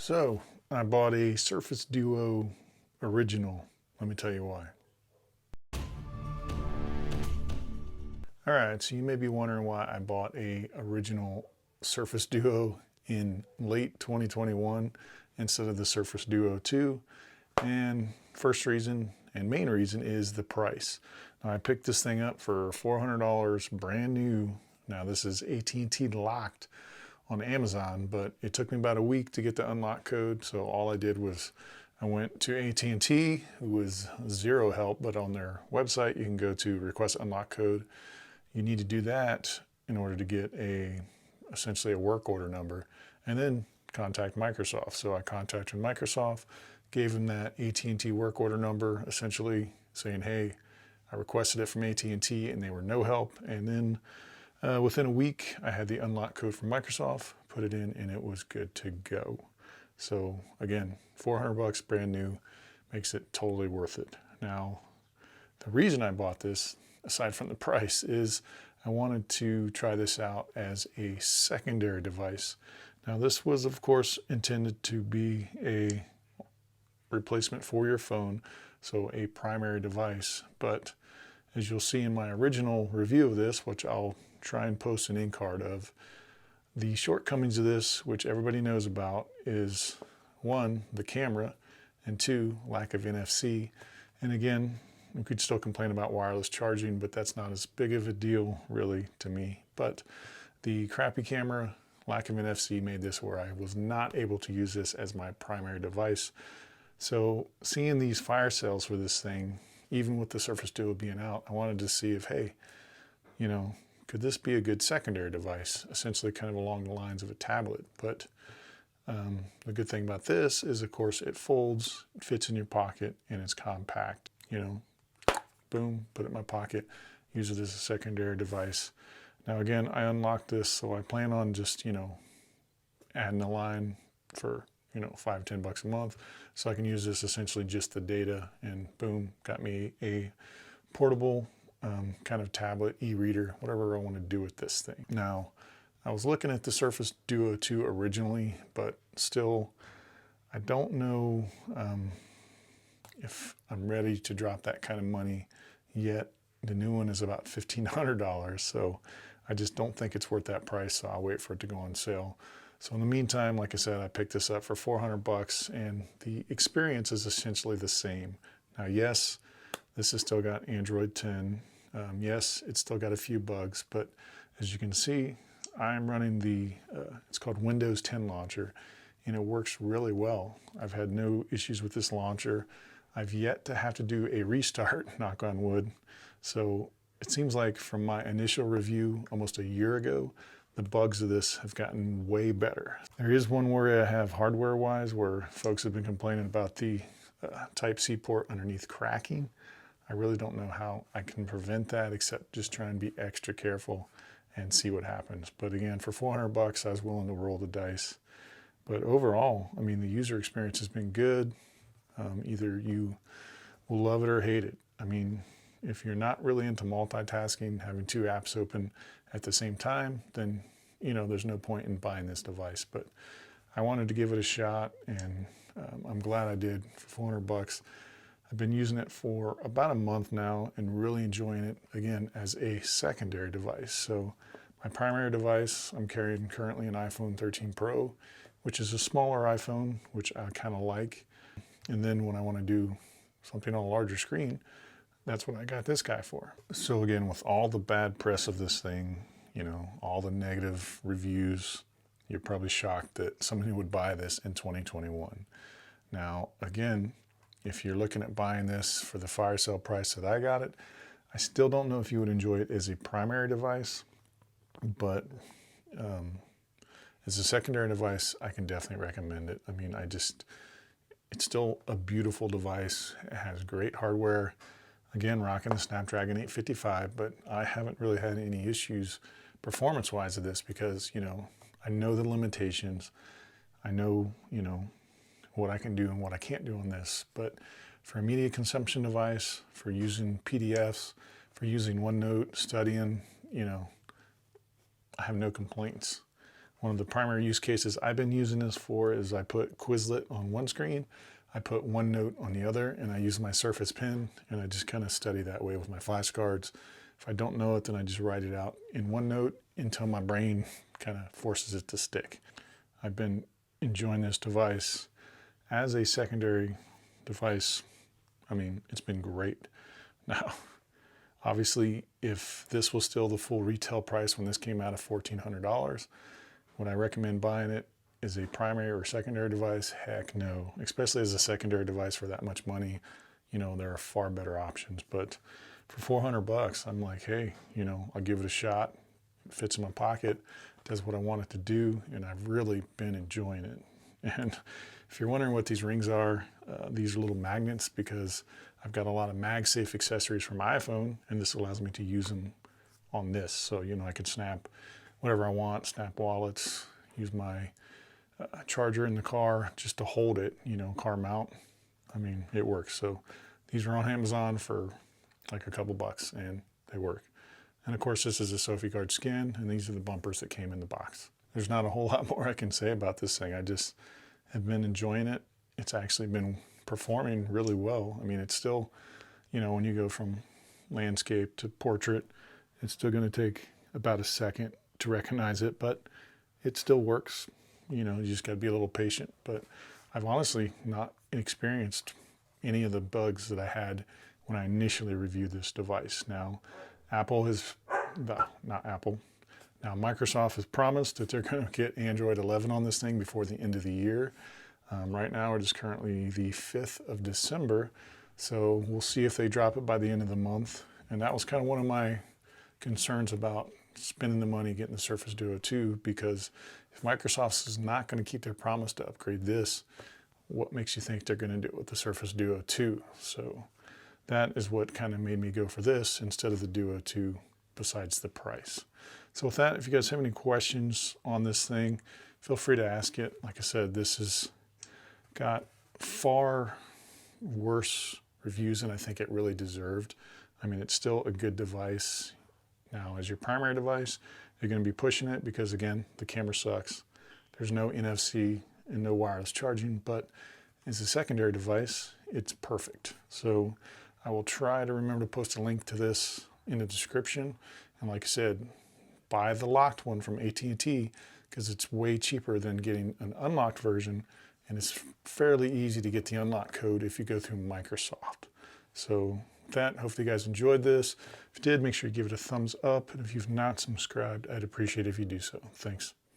So I bought a Surface Duo Original. Let me tell you why. All right, so you may be wondering why I bought a original Surface Duo in late 2021 instead of the Surface Duo 2. And first reason and main reason is the price. Now, I picked this thing up for $400 brand new. Now this is AT&T locked on Amazon, but it took me about a week to get the unlock code. So all I did was I went to AT&T, who was zero help, but on their website you can go to request unlock code. You need to do that in order to get essentially a work order number, and then contact Microsoft. So I contacted Microsoft, gave them that AT&T work order number, essentially saying, hey, I requested it from AT&T and they were no help. And then within a week, I had the unlock code from Microsoft, put it in, and it was good to go. So again, $400 brand new makes it totally worth it. Now, the reason I bought this, aside from the price, is I wanted to try this out as a secondary device. Now, this was, of course, intended to be a replacement for your phone, so a primary device. But as you'll see in my original review of this, which I'll try and post an in card of, the shortcomings of this, which everybody knows about, is one, the camera, and two, lack of NFC. And again, we could still complain about wireless charging, but that's not as big of a deal really to me. But the crappy camera, lack of NFC made this where I was not able to use this as my primary device. So seeing these fire sales for this thing, even with the Surface Duo being out, I wanted to see if, hey, could this be a good secondary device, essentially kind of along the lines of a tablet. But the good thing about this is, of course, it folds, it fits in your pocket, and it's compact. Boom, put it in my pocket, use it as a secondary device. Now again, I unlocked this, so I plan on just, adding a line for, $5-10 a month, so I can use this essentially just the data, and boom, got me a portable kind of tablet, e-reader, whatever I want to do with this thing. Now, I was looking at the Surface Duo 2 originally, but still, I don't know if I'm ready to drop that kind of money yet. The new one is about $1,500, so I just don't think it's worth that price, so I'll wait for it to go on sale. So in the meantime, like I said, I picked this up for $400, and the experience is essentially the same. Now, yes, this has still got Android 10. Yes, it's still got a few bugs, but as you can see, I'm running it's called Windows 10 Launcher, and it works really well. I've had no issues with this launcher. I've yet to have to do a restart, knock on wood. So it seems like from my initial review almost a year ago, the bugs of this have gotten way better. There is one worry I have hardware-wise where folks have been complaining about the Type-C port underneath cracking. I really don't know how I can prevent that except just try and be extra careful and see what happens. But again, for $400, I was willing to roll the dice. But overall, I mean, the user experience has been good. Either you will love it or hate it. I mean, if you're not really into multitasking, having two apps open at the same time, then, there's no point in buying this device. But I wanted to give it a shot, and I'm glad I did for $400. I've been using it for about a month now and really enjoying it, again, as a secondary device. So my primary device, I'm carrying currently an iPhone 13 Pro, which is a smaller iPhone, which I kind of like. And then when I want to do something on a larger screen, that's what I got this guy for. So again, with all the bad press of this thing, all the negative reviews, you're probably shocked that somebody would buy this in 2021. Now, again, if you're looking at buying this for the fire sale price that I got it, I still don't know if you would enjoy it as a primary device, but as a secondary device, I can definitely recommend it. I mean, it's still a beautiful device. It has great hardware. Again, rocking the Snapdragon 855, but I haven't really had any issues performance-wise of this because, I know the limitations. I know, what I can do and what I can't do on this. But for a media consumption device, for using PDFs, for using OneNote, studying, I have no complaints One of the primary use cases I've been using this for is I put Quizlet on one screen, I put OneNote on the other, and I use my Surface Pen, and I just kind of study that way with my flashcards. If I don't know it, then I just write it out in OneNote until my brain kind of forces it to stick. I've been enjoying this device as a secondary device. I mean, it's been great. Now, obviously, if this was still the full retail price when this came out of $1,400, would I recommend buying it as a primary or secondary device? Heck no. Especially as a secondary device for that much money, you know, there are far better options. But for 400 bucks, I'm like, hey, you know, I'll give it a shot. It fits in my pocket, does what I want it to do, and I've really been enjoying it. And if you're wondering what these rings are, these are little magnets because I've got a lot of MagSafe accessories for my iPhone, and this allows me to use them on this. So, you know, I could snap whatever I want, snap wallets, use my charger in the car just to hold it, you know, car mount. I mean, it works. So these are on Amazon for like a couple bucks, and they work. And of course, this is a SophieGuard skin, and these are the bumpers that came in the box. There's not a whole lot more I can say about this thing. I just have been enjoying it. It's actually been performing really well. I mean, it's still, you know, when you go from landscape to portrait, it's still going to take about a second to recognize it, but it still works. You know, you just got to be a little patient. But I've honestly not experienced any of the bugs that I had when I initially reviewed this device. Now, Microsoft has promised that they're going to get Android 11 on this thing before the end of the year. Right now, it is currently the 5th of December, so we'll see if they drop it by the end of the month. And that was kind of one of my concerns about spending the money getting the Surface Duo 2, because if Microsoft is not going to keep their promise to upgrade this, what makes you think they're going to do it with the Surface Duo 2? So that is what kind of made me go for this instead of the Duo 2, besides the price. So with that, if you guys have any questions on this thing, feel free to ask it. Like I said, this has got far worse reviews than I think it really deserved. I mean, it's still a good device. Now, as your primary device, you're going to be pushing it because, again, the camera sucks. There's no NFC and no wireless charging, but as a secondary device, it's perfect. So I will try to remember to post a link to this in the description. And like I said, buy the locked one from AT&T because it's way cheaper than getting an unlocked version, and it's fairly easy to get the unlock code if you go through Microsoft. So with that, hopefully you guys enjoyed this. If you did, make sure you give it a thumbs up, and if you've not subscribed, I'd appreciate it if you do so. Thanks.